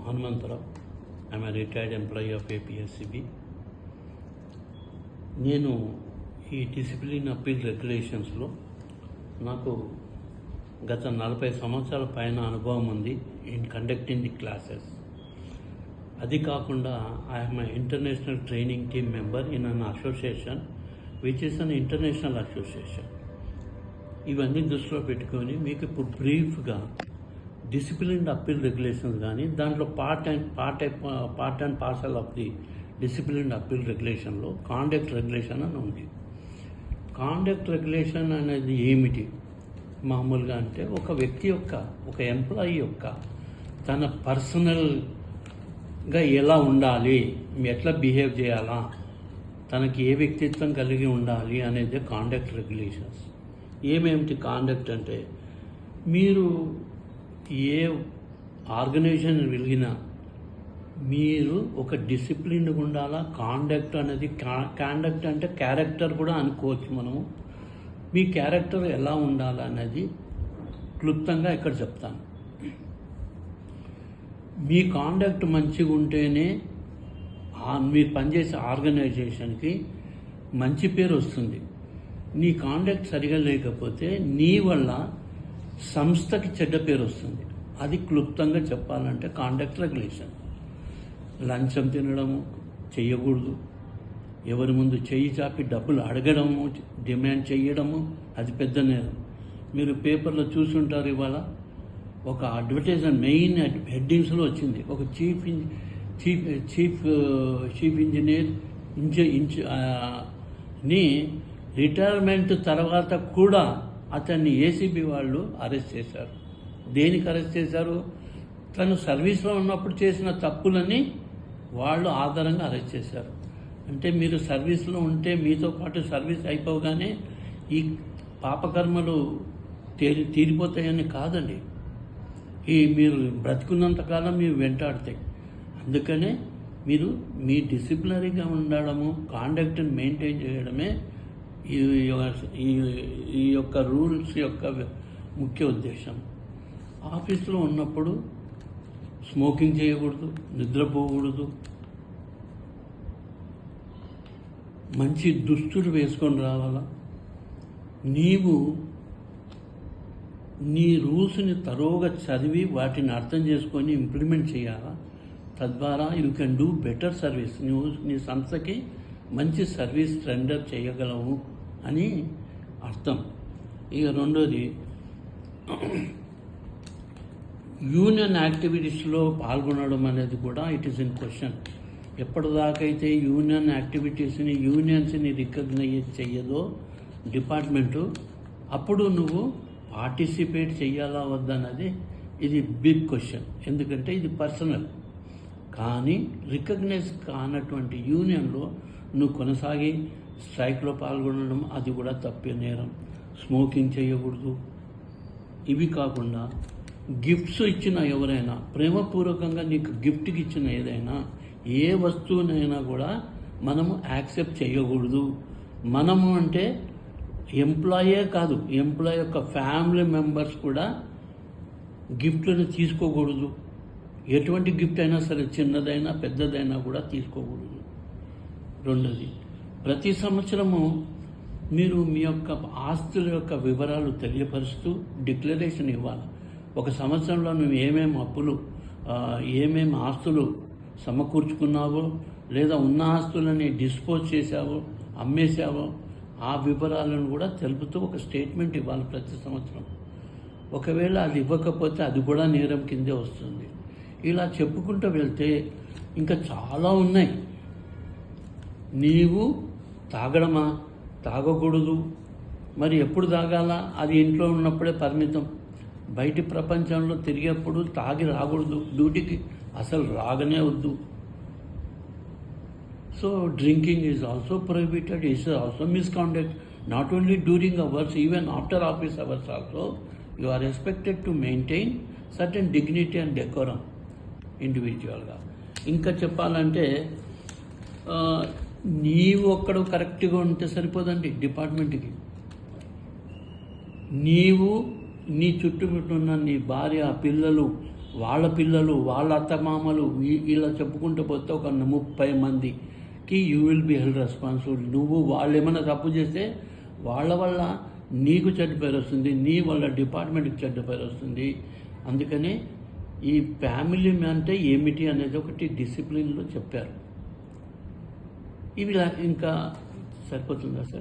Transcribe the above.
Hanumantharao. I'm a retired employee of APSCB. నేను ఈ discipline appeal రెగ్యులేషన్స్లో నాకు గత 40 సంవత్సరాల పైన అనుభవం ఉంది ఇన్ కండక్టింగ్ ది క్లాసెస్. అది కాకుండా I'm international training team member in an association which is an international association. ఇవన్నీ దృష్టిలో పెట్టుకొని మీకు ఇప్పుడు బ్రీఫ్గా డిసిప్లిన్ అప్పీల్ రెగ్యులేషన్స్ కానీ దాంట్లో part and parcel of the discipline appeal రెగ్యులేషన్లో కాండక్ట్ రెగ్యులేషన్ అని ఉంది. కాండక్ట్ రెగ్యులేషన్ అనేది ఏమిటి మామూలుగా అంటే ఒక వ్యక్తి యొక్క ఒక ఎంప్లాయీ యొక్క తన పర్సనల్గా ఎలా ఉండాలి, ఎట్లా బిహేవ్ చేయాలా, తనకి ఏ వ్యక్తిత్వం కలిగి ఉండాలి అనేది కాండక్ట్ రెగ్యులేషన్స్. ఏమేమిటి కాండక్ట్ అంటే మీరు ఏ ఆర్గనైజేషన్ వెళ్ళినా మీరు ఒక డిసిప్లిన్గా ఉండాలా. కాండక్ట్ అనేది కాండక్ట్ అంటే క్యారెక్టర్ కూడా అనుకోవచ్చు మనము. మీ క్యారెక్టర్ ఎలా ఉండాలనేది క్లుప్తంగా ఇక్కడ చెప్తాను. మీ కాండక్ట్ మంచిగా ఉంటేనే మీరు పనిచేసే ఆర్గనైజేషన్కి మంచి పేరు వస్తుంది. నీ కాండక్ట్ సరిగా లేకపోతే నీ వల్ల సంస్థకి చెడ్డ పేరు వస్తుంది. అది క్లుప్తంగా చెప్పాలంటే కాండక్ట్ రెగ్యులేషన్. లంచం తినడము చెయ్యకూడదు, ఎవరి ముందు చెయ్యి చాపి డబ్బులు అడగడము, డిమాండ్ చేయడము అది పెద్ద నేరం. మీరు పేపర్లో చూసుంటారు, ఇవాళ ఒక అడ్వర్టైజ్మెంట్ మెయిన్ హెడ్డింగ్స్లో వచ్చింది. ఒక చీఫ్ ఇంజనీర్ ని రిటైర్మెంట్ తర్వాత కూడా అతన్ని ఏసీబీ వాళ్ళు అరెస్ట్ చేశారు. దేనికి అరెస్ట్ చేశారు? తను సర్వీస్లో ఉన్నప్పుడు చేసిన తప్పులని వాళ్ళు ఆధారంగా అరెస్ట్ చేశారు. అంటే మీరు సర్వీస్లో ఉంటే మీతో పాటు సర్వీస్ అయిపోగానే ఈ పాపకర్మలు తీరిపోతాయని కాదండి. మీరు బ్రతుకున్నంతకాలం మీరు వెంటాడతాయి. అందుకనే మీరు మీ డిసిప్లినరీగా ఉండడము, కాండక్ట్ని మెయింటైన్ చేయడమే ఈ యొక్క రూల్స్ యొక్క ముఖ్య ఉద్దేశం. ఆఫీస్లో ఉన్నప్పుడు స్మోకింగ్ చేయకూడదు, నిద్రపోకూడదు, మంచి దుస్తులు వేసుకొని రావాలా. నీవు నీ రూల్స్ని తరోగా చదివి వాటిని అర్థం చేసుకొని ఇంప్లిమెంట్ చేయాలా. తద్వారా you can do better service. నువ్వు నీ సంస్థకి మంచి సర్వీస్ రెండర్ చేయగలవు అని అర్థం. ఇక రెండోది, యూనియన్ యాక్టివిటీస్లో పాల్గొనడం అనేది కూడా ఇట్ ఈస్ ఇన్ క్వశ్చన్. ఎప్పటిదాకైతే యూనియన్ యాక్టివిటీస్ని యూనియన్స్ని రికగ్నైజ్ చెయ్యదో డిపార్ట్మెంటు, అప్పుడు నువ్వు పార్టిసిపేట్ చెయ్యాలా వద్దన్నది ఇది బిగ్ క్వశ్చన్. ఎందుకంటే ఇది పర్సనల్. కానీ రికగ్నైజ్ కానటువంటి యూనియన్లో నువ్వు కొనసాగి స్ట్రైక్లో పాల్గొనడం అది కూడా తప్పే నేరం. స్మోకింగ్ చేయకూడదు. ఇవి కాకుండా గిఫ్ట్స్ ఇచ్చిన ఎవరైనా, ప్రేమపూర్వకంగా నీకు గిఫ్ట్కి ఇచ్చిన ఏదైనా ఏ వస్తువునైనా కూడా మనము యాక్సెప్ట్ చేయకూడదు. మనము అంటే ఎంప్లాయే కాదు, ఎంప్లాయ్ యొక్క ఫ్యామిలీ మెంబర్స్ కూడా గిఫ్ట్లను తీసుకోకూడదు. ఎటువంటి గిఫ్ట్ అయినా సరే, చిన్నదైనా పెద్దదైనా కూడా తీసుకోకూడదు. రెండోది, ప్రతి సంవత్సరము మీరు మీ యొక్క ఆస్తుల యొక్క వివరాలు తెలియపరుస్తూ డిక్లరేషన్ ఇవ్వాలి. ఒక సంవత్సరంలో నువ్వు ఏమేమి ఆస్తులు సమకూర్చుకున్నావో, లేదా ఉన్న ఆస్తులని డిస్పోజ్ చేశావో, అమ్మేశావో, ఆ వివరాలను కూడా తెలుపుతూ ఒక స్టేట్మెంట్ ఇవ్వాలి ప్రతి సంవత్సరం. ఒకవేళ అది ఇవ్వకపోతే అది కూడా నేరం కిందే వస్తుంది. ఇలా చెప్పుకుంటూ వెళ్తే ఇంకా చాలా ఉన్నాయి. నీవు తాగడమా, తాగకూడదు, మరి ఎప్పుడు తాగాలా, అది ఇంట్లో ఉన్నప్పుడే పరిమితం. బయటి ప్రపంచంలో తిరిగేప్పుడు తాగి రాకూడదు, డ్యూటీకి అసలు రాగనే వద్దు. So drinking is also prohibited, is also misconduct. Not only during hours, even after office hours also you are expected to maintain certain dignity and decorum ఇండివిజువల్గా. ఇంకా చెప్పాలంటే నీవు ఒక్కడు కరెక్ట్గా ఉంటే సరిపోదండి డిపార్ట్మెంట్కి. నీవు నీ చుట్టుముట్టున్న నీ భార్య, పిల్లలు వాళ్ళ పిల్లలు, వాళ్ళ అత్తమామలు, ఇలా చెప్పుకుంటూ పోతే ఒక 30 మందికి you will be held responsible. నువ్వు వాళ్ళు ఏమైనా తప్పు చేస్తే వాళ్ళ వల్ల నీకు చెడ్డ పేరు వస్తుంది, నీ వల్ల డిపార్ట్మెంట్కి చెడ్డ పేరు వస్తుంది. అందుకనే ఈ ఫ్యామిలీ అంటే ఏమిటి అనేది ఒకటి డిసిప్లిన్లో చెప్పారు. ఇవి ఇంకా సరిపోతుందా సార్?